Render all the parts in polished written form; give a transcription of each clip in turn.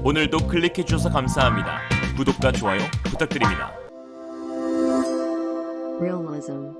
오늘도 클릭해주셔서 감사합니다. 구독과 좋아요 부탁드립니다.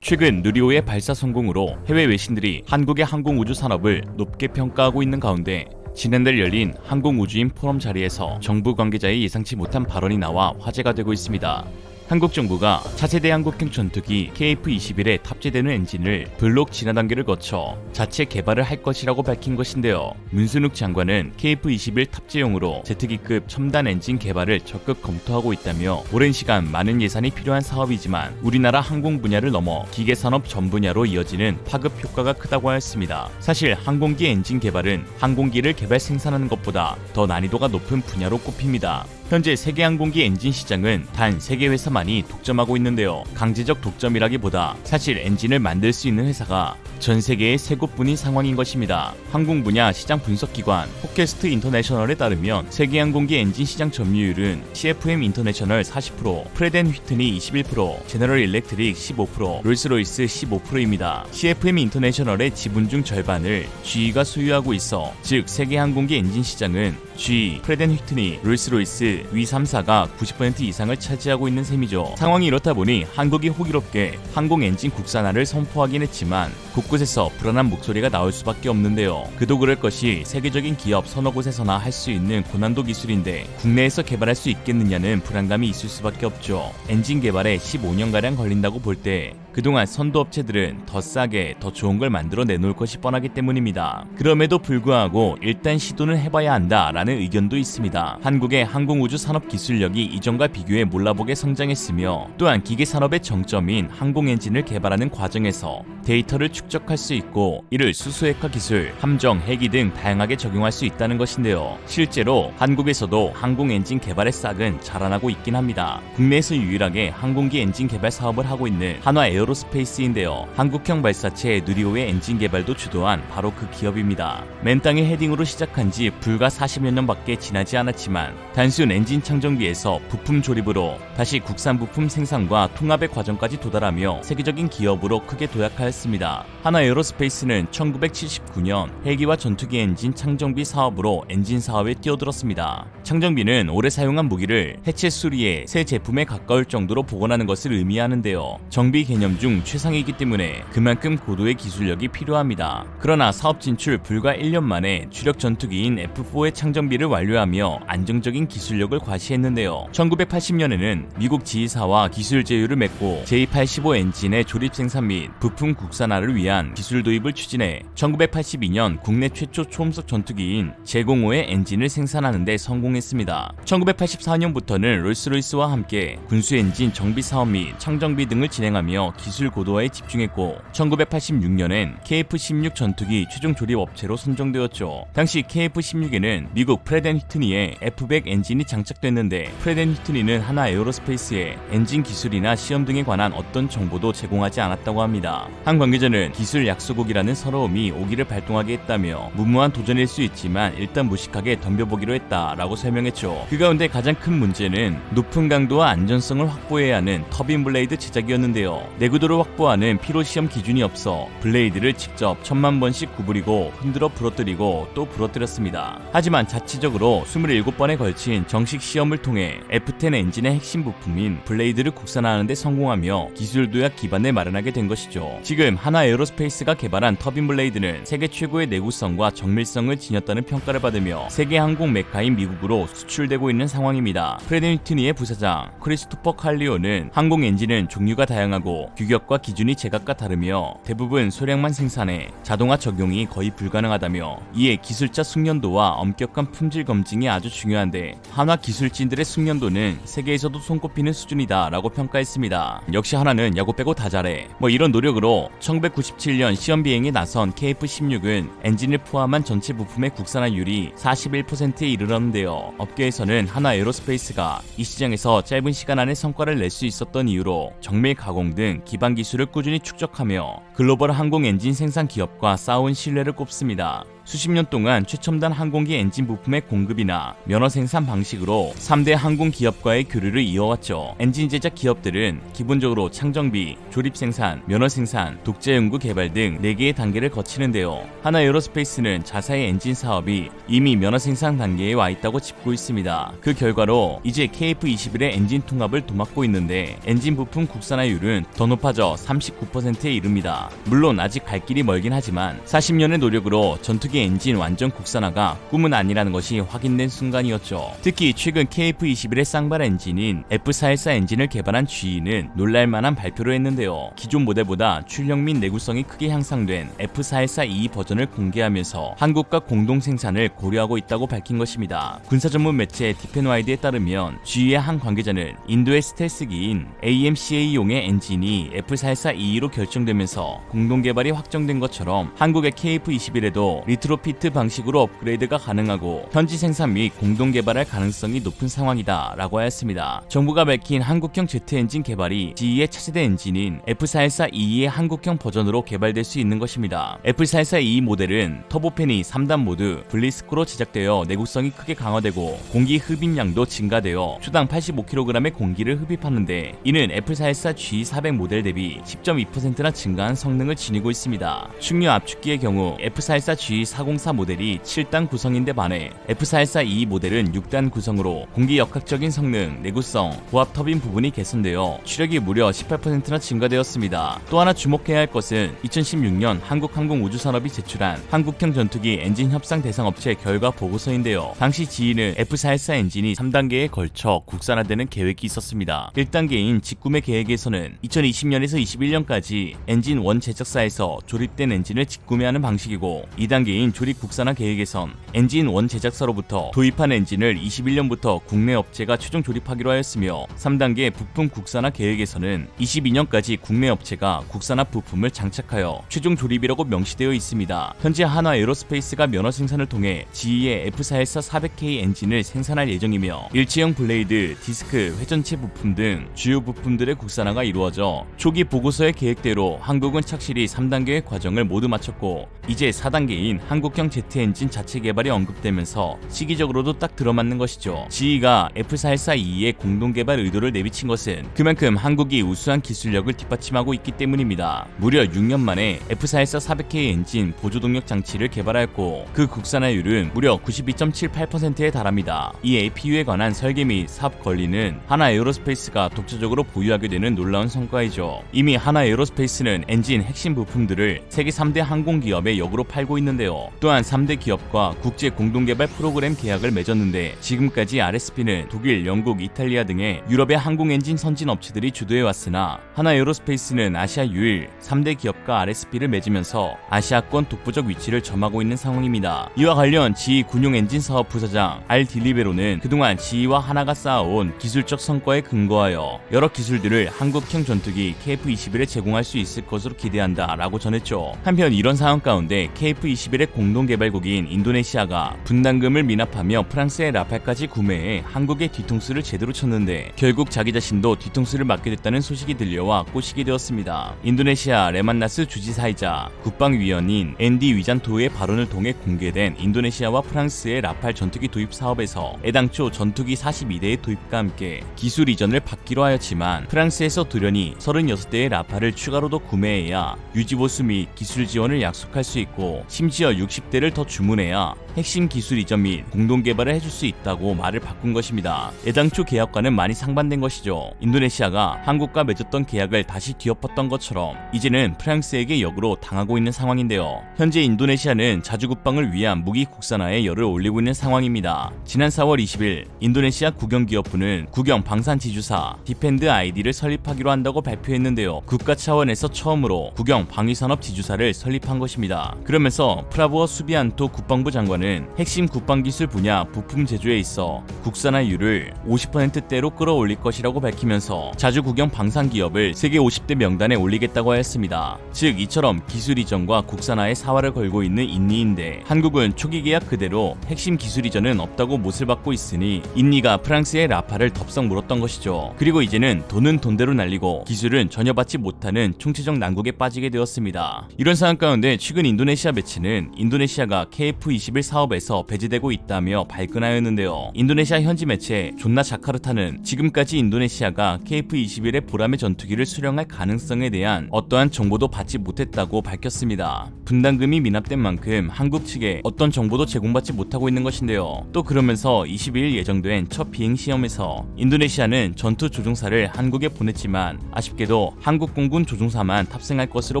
최근 누리호의 발사 성공으로 해외 외신들이 한국의 항공우주 산업을 높게 평가하고 있는 가운데 지난달 열린 항공우주인 포럼 자리에서 정부 관계자의 예상치 못한 발언이 나와 화제가 되고 있습니다. 한국 정부가 차세대 한국형 전투기 KF-21에 탑재되는 엔진을 블록 진화 단계를 거쳐 자체 개발을 할 것이라고 밝힌 것인데요. 문순욱 장관은 KF-21 탑재용으로 제트기급 첨단 엔진 개발을 적극 검토하고 있다며 오랜 시간 많은 예산이 필요한 사업이지만 우리나라 항공 분야를 넘어 기계산업 전 분야로 이어지는 파급 효과가 크다고 하였습니다. 사실 항공기 엔진 개발은 항공기를 개발 생산하는 것보다 더 난이도가 높은 분야로 꼽힙니다. 현재 세계 항공기 엔진 시장은 단 3개 회사만이 독점하고 있는데요. 강제적 독점이라기보다 사실 엔진을 만들 수 있는 회사가 전 세계에 3곳뿐인 상황인 것입니다. 항공 분야 시장 분석기관 포캐스트 인터내셔널에 따르면 세계 항공기 엔진 시장 점유율은 CFM 인터내셔널 40%, 프렛 앤 휘트니 21%, 제너럴 일렉트릭 15%, 롤스로이스 15%입니다. CFM 인터내셔널의 지분 중 절반을 GE가 소유하고 있어 즉 세계 항공기 엔진 시장은 GE, 프렛 앤 휘트니, 롤스로이스 위 3사가 90% 이상을 차지하고 있는 셈이죠. 상황이 이렇다 보니 한국이 호기롭게 항공 엔진 국산화를 선포하긴 했지만 곳곳에서 불안한 목소리가 나올 수밖에 없는데요. 그도 그럴 것이 세계적인 기업 서너 곳에서나 할 수 있는 고난도 기술인데 국내에서 개발할 수 있겠느냐는 불안감이 있을 수밖에 없죠. 엔진 개발에 15년가량 걸린다고 볼 때 그동안 선도 업체들은 더 싸게 더 좋은 걸 만들어 내놓을 것이 뻔하기 때문입니다. 그럼에도 불구하고 일단 시도는 해봐야 한다라는 의견도 있습니다. 한국의 항공우주 산업 기술력이 이전과 비교해 몰라보게 성장했으며 또한 기계산업의 정점인 항공 엔진을 개발하는 과정에서 데이터를 축적할 수 있고 이를 수소핵화 기술, 함정, 해기 등 다양하게 적용할 수 있다는 것인데요. 실제로 한국에서도 항공 엔진 개발의 싹은 자라나고 있긴 합니다. 국내에서 유일하게 항공기 엔진 개발 사업을 하고 있는 한화 에어로스페이스인데요. 한국형 발사체 누리호의 엔진 개발도 주도한 바로 그 기업입니다. 맨 땅에 헤딩으로 시작한 지 불과 40여 년밖에 지나지 않았지만 단순 엔진 창정비에서 부품 조립으로 다시 국산 부품 생산과 통합의 과정까지 도달하며 세계적인 기업으로 크게 도약하였습니다. 한화 에어로스페이스는 1979년 헬기와 전투기 엔진 창정비 사업으로 엔진 사업에 뛰어들었습니다. 창정비는 오래 사용한 무기를 해체 수리해 새 제품에 가까울 정도로 복원하는 것을 의미하는데요. 정비 개념 중 최상이기 때문에 그만큼 고도의 기술력이 필요합니다. 그러나 사업 진출 불과 1년 만에 주력 전투기인 F4의 창정비를 완료하며 안정적인 기술력을 과시했는데요. 1980년에는 미국 지휘사와 기술 제휴를 맺고 J85 엔진의 조립 생산 및 부품 국산화를 위한 기술 도입을 추진해 1982년 국내 최초 초음속 전투기인 제05의 엔진을 생산하는 데 성공했습니다. 1984년부터는 롤스로이스와 함께 군수 엔진 정비 사업 및 창정비 등을 진행하며 기술 고도화에 집중했고 1986년엔 KF-16 전투기 최종 조립 업체로 선정되었죠. 당시 KF-16에는 미국 프렛 앤 휘트니의 F100 엔진이 장착됐는데 프렛 앤 휘트니는 한화 에어로스페이스에 엔진 기술이나 시험 등에 관한 어떤 정보도 제공하지 않았다고 합니다. 한 관계자는 기술 약소국이라는 서러움이 오기를 발동하게 했다며 무모한 도전일 수 있지만 일단 무식하게 덤벼보기로 했다라고 설명했죠. 그 가운데 가장 큰 문제는 높은 강도와 안전성을 확보해야 하는 터빈 블레이드 제작이었는데요. 내구도를 확보하는 피로 시험 기준이 없어 블레이드를 직접 1000만 번씩 구부리고 흔들어 부러뜨리고 또 부러뜨렸습니다. 하지만 자체적으로 27번에 걸친 정식 시험을 통해 F10 엔진의 핵심 부품인 블레이드를 국산화하는 데 성공하며 기술 도약 기반을 마련하게 된 것이죠. 지금 한화 에어로스페이스가 개발한 터빈 블레이드는 세계 최고의 내구성과 정밀성을 지녔다는 평가를 받으며 세계 항공 메카인 미국으로 수출되고 있는 상황입니다. 프렛 앤 휘트니의 부사장 크리스토퍼 칼리오는 항공 엔진은 종류가 다양하고 규격과 기준이 제각각 다르며 대부분 소량만 생산해 자동화 적용이 거의 불가능하다며 이에 기술자 숙련도와 엄격한 품질 검증이 아주 중요한데 한화 기술진들의 숙련도는 세계에서도 손꼽히는 수준이다 라고 평가했습니다. 역시 한화는 야구 빼고 다 잘해 이런 노력으로 1997년 시험 비행에 나선 KF-16은 엔진을 포함한 전체 부품의 국산화율이 41%에 이르렀는데요. 업계에서는 한화 에어로스페이스가 이 시장에서 짧은 시간 안에 성과를 낼 수 있었던 이유로 정밀 가공 등 기반 기술을 꾸준히 축적하며 글로벌 항공 엔진 생산 기업과 쌓아온 신뢰를 꼽습니다. 수십 년 동안 최첨단 항공기 엔진 부품의 공급이나 면허 생산 방식으로 3대 항공 기업과의 교류를 이어왔죠. 엔진 제작 기업들은 기본적으로 창정비, 조립 생산, 면허 생산, 독자 연구 개발 등 4개의 단계를 거치는데요. 하나에어로스페이스는 자사의 엔진 사업이 이미 면허 생산 단계에 와 있다고 짚고 있습니다. 그 결과로 이제 KF-21의 엔진 통합을 도맡고 있는데 엔진 부품 국산화율은 더 높아져 39%에 이릅니다. 물론 아직 갈 길이 멀긴 하지만 40년의 노력으로 전투기 엔진 완전 국산화가 꿈은 아니라는 것이 확인된 순간이었죠. 특히 최근 KF-21의 쌍발 엔진인 F414 엔진을 개발한 GE는 놀랄만한 발표를 했는데요. 기존 모델보다 출력 및 내구성이 크게 향상된 F414-2 버전을 공개하면서 한국과 공동 생산을 고려하고 있다고 밝힌 것입니다. 군사 전문 매체 디펜와이드에 따르면 GE의 한 관계자는 인도의 스텔스기인 AMCA용의 엔진이 F414-2로 결정되면서 공동 개발이 확정된 것처럼 한국의 KF-21에도 리트로피트 방식으로 업그레이드가 가능하고 현지 생산 및 공동 개발할 가능성이 높은 상황이다 라고 하였습니다. 정부가 밝힌 한국형 제트 엔진 개발이 GE의 차세대 엔진인 F414-2의 한국형 버전으로 개발될 수 있는 것입니다. F414-2 모델은 터보팬이 3단 모두 블리스크로 제작되어 내구성이 크게 강화되고 공기 흡입량도 증가되어 초당 85kg의 공기를 흡입하는데 이는 F414G400 모델 대비 10.2%나 증가한 성능을 지니고 있습니다. 충류 압축기의 경우 F414G404 모델이 7단 구성인데 반해 F414-2 모델은 6단 구성으로 공기 역학적인 성능, 내구성, 고압 터빈 부분이 개선되어 추력이 무려 18%나 증가되었습니다. 또 하나 주목해야 할 것은 2016년 한국항공우주산업이 제출한 한국형 전투기 엔진 협상 대상 업체 결과 보고서인데요. 당시 GE는 F414 엔진이 3단계에 걸쳐 국산화되는 계획이 있었습니다. 1단계인 직구매 계획에서는 2020년에서 21년까지 엔진 원 제작사에서 조립된 엔진을 직구매하는 방식이고 2단계인 조립 국산화 계획에선 엔진 원 제작사로부터 도입한 엔진을 21년부터 국내 업체가 최종 조립하기로 하였으며 3단계 부품 국산화 계획에서는 22년까지 국내 업체가 국산화 부품을 장착하여 최종 조립이라고 명시되어 있습니다. 현재 한화에어로스페이스가 면허 생산을 통해 GE의 F414-400K 엔진을 생산할 예정이며 일체형 블레이드, 디스크, 회전체 부품 등 주요 부품들의 국산화가 이루어져 초기 보고서의 계획대로 한국은 착실히 3단계의 과정을 모두 마쳤고 이제 4단계인 한국형 제트 엔진 자체 개발이 언급되면서 시기적으로도 딱 들어맞는 것이죠. GE가 F414-2의 공동 개발 의도를 내비친 것은 그만큼 한국이 우수한 기술력을 뒷받침하고 있기 때문입니다. 무려 6년 만에 F414-400K 엔진 보조동력 장치를 개발하였고 그 국산화율은 무려 92.78%에 달합니다. 이 APU에 관한 설계 및 사업 권리는 하나에어로스페이스가 독자적으로 보유하게 되는 놀라운 성과이죠. 이미 하나에어로스페이스는 엔진 핵심 부품들을 세계 3대 항공기업에 역으로 팔고 있는데요. 또한 3대 기업과 국제 공동개발 프로그램 계약을 맺었는데 지금까지 RSP는 독일, 영국, 이탈리아 등의 유럽의 항공엔진 선진 업체들이 주도해왔으나 하나에어로스페이스는 아시아 유일 3대 기업과 RSP를 맺으면서 아시아권 독보적 위치를 점하고 있는 상황입니다. 이와 관련 GE 군용 엔진 사업 부사장 알 딜리베로는 그동안 GE와 하나가 쌓아온 기술적 성과에 근거하여 여러 기술들을 한국형 전투기 KF-21에 제공할 수 있을 것으로 기대한다 라고 전했죠. 한편 이런 상황 가운데 KF-21의 공동개발국인 인도네시아가 분담금을 미납하며 프랑스의 라팔까지 구매해 한국의 뒤통수를 제대로 쳤는데 결국 자기 자신도 뒤통수를 맞게 됐다는 소식이 들려와 꼬시게 되었습니다. 인도네시아 레만나스 주지사이자 국방위원인 앤디 위잔토의 발언을 통해 공개된 인도네시아와 프랑스의 라팔 전투기 도입 사업에서 애당초 전투기 42대의 도입과 함께 기술 이전을 받기로 하였지만 프랑스에서 돌연히 36대의 라팔을 추가로 더 구매해야 유지보수 및 기술 지원을 약속할 수 있고 심지어 60대를 더 주문해야 핵심 기술 이전 및 공동 개발을 해줄 수 있다고 말을 바꾼 것입니다. 애당초 계약과는 많이 상반된 것이죠. 인도네시아가 한국과 맺었던 계약을 다시 뒤엎었던 것처럼 이제는 프랑스에게 역으로 당하고 있는 상황인데요. 현재 인도네시아는 자주국방을 위한 무기 국산화에 열을 올리고 있는 상황입니다. 지난 4월 20일 인도네시아 국영기업부는 국영 방산지주사 디펜드 ID를 설립하기로 한다고 발표했는데요. 국가 차원에서 처음으로 국영 방위산업 지주사를 설립한 것입니다. 그러면서 프라부어 수비안토 국방부 장관은 인도네시아는 핵심 국방기술 분야 부품 제조에 있어 국산화율을 50%대로 끌어올릴 것이라고 밝히면서 자주국영 방산기업을 세계 50대 명단에 올리겠다고 하였습니다. 즉 이처럼 기술 이전과 국산화에 사활을 걸고 있는 인니인데 한국은 초기 계약 그대로 핵심 기술 이전은 없다고 못을 받고 있으니 인니가 프랑스의 라파를 덥석 물었던 것이죠. 그리고 이제는 돈은 돈대로 날리고 기술은 전혀 받지 못하는 총체적 난국에 빠지게 되었습니다. 이런 상황 가운데 최근 인도네시아 매체는 인도네시아가 KF-21 사업에서 배제되고 있다며 발끈하였는데요. 인도네시아 현지 매체 존나 자카르타는 지금까지 인도네시아가 KF-21의 보람의 전투기를 수령할 가능성에 대한 어떠한 정보도 받지 못했다고 밝혔습니다. 분담금이 미납된 만큼 한국 측에 어떤 정보도 제공받지 못하고 있는 것인데요. 또 그러면서 22일 예정된 첫 비행 시험에서 인도네시아는 전투 조종사를 한국에 보냈지만 아쉽게도 한국 공군 조종사만 탑승할 것으로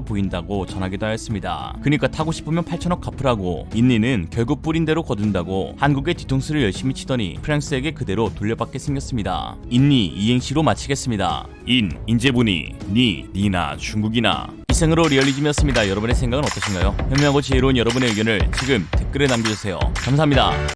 보인다고 전하기도 하였습니다. 그러니까 타고 싶으면 8천억 갚으라고 인니는 결국 뿌린 대로 거둔다고 한국의 뒤통수를 열심히 치더니 프랑스에게 그대로 돌려받게 생겼습니다. 인니 이행시로 마치겠습니다. 인재분이 니나 중국이나. 이상으로 리얼리즘이었습니다. 여러분의 생각은 어떠신가요? 현명하고 지혜로운 여러분의 의견을 지금 댓글에 남겨주세요. 감사합니다.